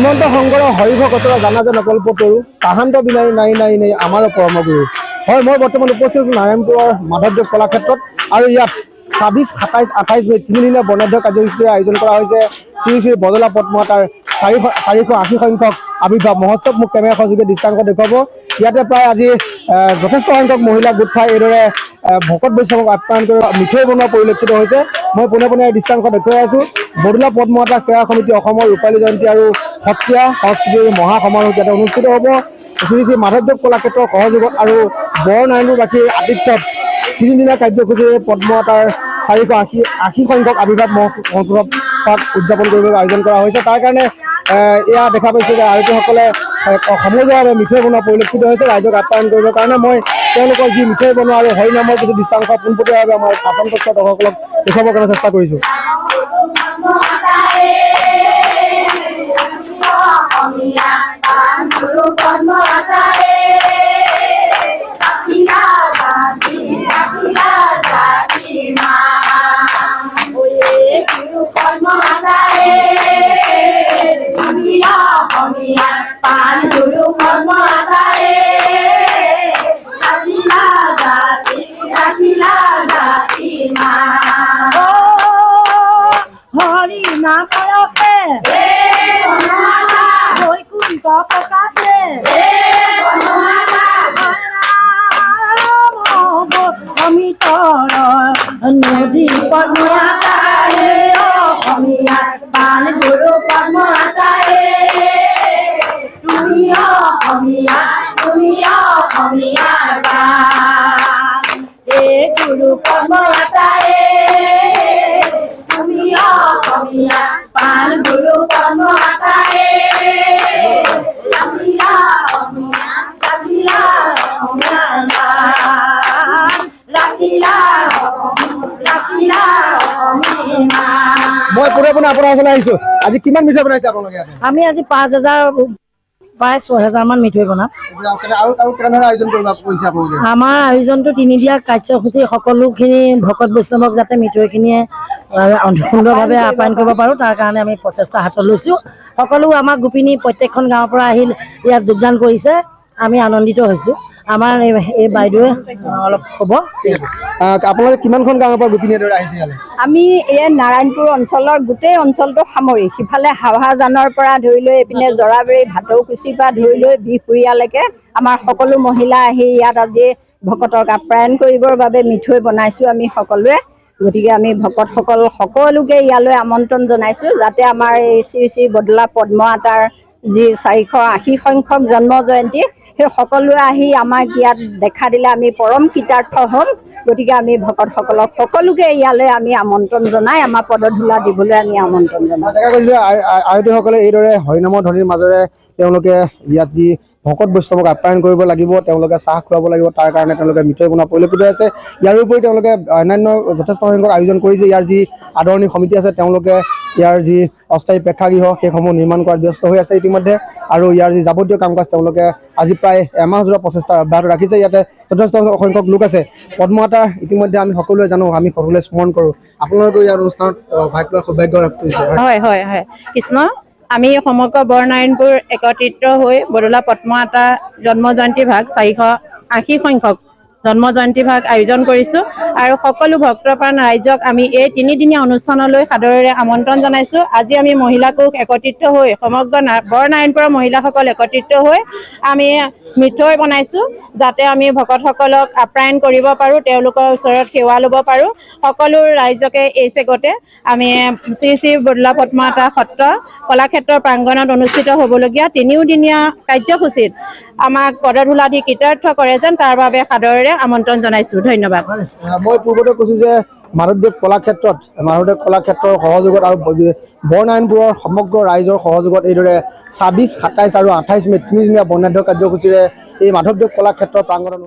শ্ৰীমন্ত শংকৰ হৰিভকতৰ জানা যে নকল্পতৰু তাহান্ত বিনাই নাই নাই নাই আমাৰ পৰমগুৰু। হয়, মই বৰ্তমান উপস্থিত আছোঁ নাৰায়ণপুৰৰ মাধৱদেৱ কলাক্ষেত্ৰত আৰু ইয়াত ২৬, ২৭, ২৮ মে' তিনিদিনীয়া বৰ্ণাঢ্য কাৰ্যসূচীৰে আয়োজন কৰা হৈছে শ্ৰী শ্ৰী বদলা পদ্মমাতাৰ 480 সংখ্যক আৱিৰ্ভাৱ মহোৎসৱ। মোক কেমেৰা সহযোগে দৃশ্যাংশ দেখুৱাব। ইয়াতে প্ৰায় আজি যথেষ্ট সংখ্যক মহিলা গোট খাই এইদৰে ভকত বৈষ্ণৱক আপ্যায়ন কৰি মিঠৈ বনোৱা পৰিলক্ষিত হৈছে। মই পোনে পোনে দৃশ্যাংশ দেখুৱাই আছোঁ। বদলা পদ্মমাতা সেৱা সমিতি অসমৰ ৰূপালী জয়ন্তী আৰু সত্ৰীয়া সংস্কৃতিৰ মহাসমাৰোহ ইয়াতে অনুষ্ঠিত হ'ব। শ্ৰী শ্ৰী মাধৱদেৱ কলাক্ষেত্ৰৰ সহযোগত আৰু বৰনাৰায়ণপুৰবাসীৰ আতিথ্যত তিনিদিনীয়া কাৰ্যসূচীৰে পদ্মমাতাৰ 480 সংখ্যক আৱিৰ্ভাৱ মহোৎসৱ উদযাপন কৰিবলৈ আয়োজন কৰা হৈছে। তাৰ কাৰণে এয়া দেখা পাইছে যে আয়তীসকলে সমগ্ৰভাৱে মিঠৈ বনোৱা পৰিলক্ষিত হৈছে ৰাইজক আপ্যায়ন কৰিবৰ কাৰণে। মই তেওঁলোকৰ যি মিঠৈ বনোৱা আৰু হৰিনামৰ কিছু দৃশ্যাংশ পোনপটীয়াভাৱে আমাৰ আসাম তথ্য দৰ্শকসকলক দেখুৱাবৰ কাৰণে চেষ্টা কৰিছোঁ। হৰি নাম পৰসে বৈকুণ্ঠ প্ৰকাশে অমিতৰ নদী পদ্মমাতাৰে অসমীয়া পান গুৰু পদ্মমাতাৰে তুমি অসমীয়াৰ প্ৰাণ এই গুৰু পদ্মমাতাৰে তুমি অসমীয়া পান গুৰু পদ্মমাতাৰে মই পোনে পোনে আপোনাৰ ওচৰলৈ আহিছোঁ। আজি কিমান মিঠৈ বনাইছে আপোনালোকে? আমি আজি ৫,০০০ প্ৰায় ৬,০০০ মান মিঠৈ বনাম। আৰু কেনেধৰণে আয়োজন কৰিছে আপোনালোকে? আমাৰ আয়োজনটো তিনিদিনীয়া কাৰ্যসূচী সকলোখিনি ভকত বৈষ্ণৱক যাতে মিঠৈখিনিয়ে সুন্দৰভাৱে আপ্যায়ন কৰিব পাৰোঁ তাৰ কাৰণে আমি প্ৰচেষ্টা হাতত লৈছোঁ। সকলো আমাৰ গোপিনী প্ৰত্যেকখন গাঁৱৰ পৰা আহি ইয়াত যোগদান কৰিছে। আমি আনন্দিত হৈছোঁ। আমাৰ এই বাইদেৱে অলপ ক'ব। আপোনালোকে কিমানখন গাঁৱৰ পৰা গোপিনীৰ দৰে আহিছে ইয়ালৈ? আমি এই নাৰায়ণপুৰ অঞ্চলৰ গোটেই অঞ্চলটো সামৰি সিফালে হাওহাজানৰ পৰা ধৰি লৈ এইপিনে জৰাবাৰী ভাটৌকুচিৰ পৰা ধৰি লৈ বিহপুৰীয়ালৈকে আমাৰ সকলো মহিলা আহি ইয়াত আজি ভকতক আপ্যায়ন কৰিবৰ বাবে মিঠৈ বনাইছোঁ আমি সকলোৱে। গতিকে আমি ভকতসকল সকলোকে ইয়ালৈ আমন্ত্ৰণ জনাইছোঁ যাতে আমাৰ এই শ্ৰী শ্ৰী বদলা পদ্মমাতাৰ যি 480 সংখ্যক জন্ম জয়ন্তী সেই সকলোৱে আহি আমাক ইয়াত দেখা দিলে আমি পৰম কৃতাৰ্থ হ'ম। গতিকে আমি ভকতসকলক সকলোকে ইয়ালৈ আমি আমন্ত্ৰণ জনাই আমাৰ পদধূলা দিবলৈ আমি আমন্ত্ৰণ জনাওঁ। দেখা গৈছে যে আয়তীসকলে এইদৰে হৰিনামৰ ধ্বনিৰ মাজেৰে তেওঁলোকে ইয়াত যি ভকত বৈষ্ণৱক আপ্যায়ন কৰিব লাগিব, তেওঁলোকে চাহ খুৱাব লাগিব, তাৰ কাৰণে তেওঁলোকে মিঠৈ বনোৱা পৰিলক্ষিত হৈছে। ইয়াৰ উপৰি তেওঁলোকে অন্যান্য যথেষ্ট সংখ্যক আয়োজন কৰিছে। ইয়াৰ যি আদৰণি সমিতি আছে তেওঁলোকে ইয়াৰ যি অস্থায়ী প্ৰেক্ষাগৃহ সেইসমূহ নিৰ্মাণ কৰাত ব্যস্ত হৈ আছে ইতিমধ্যে। আৰু ইয়াৰ যি যাৱতীয় কাম কাজ তেওঁলোকে আজি প্ৰায় এমাহজোৰা প্ৰচেষ্টা অব্যাহত ৰাখিছে। ইয়াতে যথেষ্ট সংখ্যক লোক আছে। পদ্মমাতা ইতিমধ্যে আমি সকলোৱে জানো, আমি সকলোৱে স্মৰণ কৰোঁ। আপোনালোকেও ইয়াৰ অনুষ্ঠানত ভাগ লোৱাৰ সৌভাগ্য লাভ কৰিছে। হয় কৃষ্ণ। আমি সমগ্ৰ বৰনাৰায়ণপুৰ একত্ৰিত হৈ বদলা পদ্মমাতা জন্ম জয়ন্তী ভাগ 480 সংখ্যক জন্ম জয়ন্তী ভাগ আয়োজন কৰিছোঁ আৰু সকলো ভক্তপ্ৰাণ ৰাইজক আমি এই তিনিদিনীয়া অনুষ্ঠানলৈ সাদৰেৰে আমন্ত্ৰণ জনাইছোঁ। আজি আমি মহিলাকোষ একত্ৰিত হৈ সমগ্ৰ বৰনাৰায়ণপুৰৰ মহিলাসকল একত্ৰিত হৈ আমি মিঠৈ বনাইছোঁ যাতে আমি ভকতসকলক আপ্যায়ন কৰিব পাৰোঁ, তেওঁলোকৰ ওচৰত সেৱা ল'ব পাৰোঁ। সকলো ৰাইজকে এই চেগতে আমি শ্ৰী শ্ৰী বদলা পদ্মমাতা সত্ৰ কলাক্ষেত্ৰৰ প্ৰাংগণত অনুষ্ঠিত হ'বলগীয়া তিনিওদিনীয়া কাৰ্যসূচীত আমাক পদধূলা দি কৃতাৰ্থ কৰে যেন তাৰ বাবে সাদৰেৰে আমন্ত্ৰণ জনাইছোঁ। ধন্যবাদ। মই পূৰ্বতে কৈছোঁ যে মাধৱদেৱ কলাক্ষেত্ৰৰ সহযোগত আৰু বৰনাৰায়ণপুৰৰ সমগ্ৰ ৰাইজৰ সহযোগত এইদৰে ২৬, ২৭ আৰু ২৮ মে' তিনিদিনীয়া বৰ্ণাঢ্য কাৰ্যসূচীৰে এই মাধৱদেৱ কলাক্ষেত্ৰৰ প্ৰাংগণত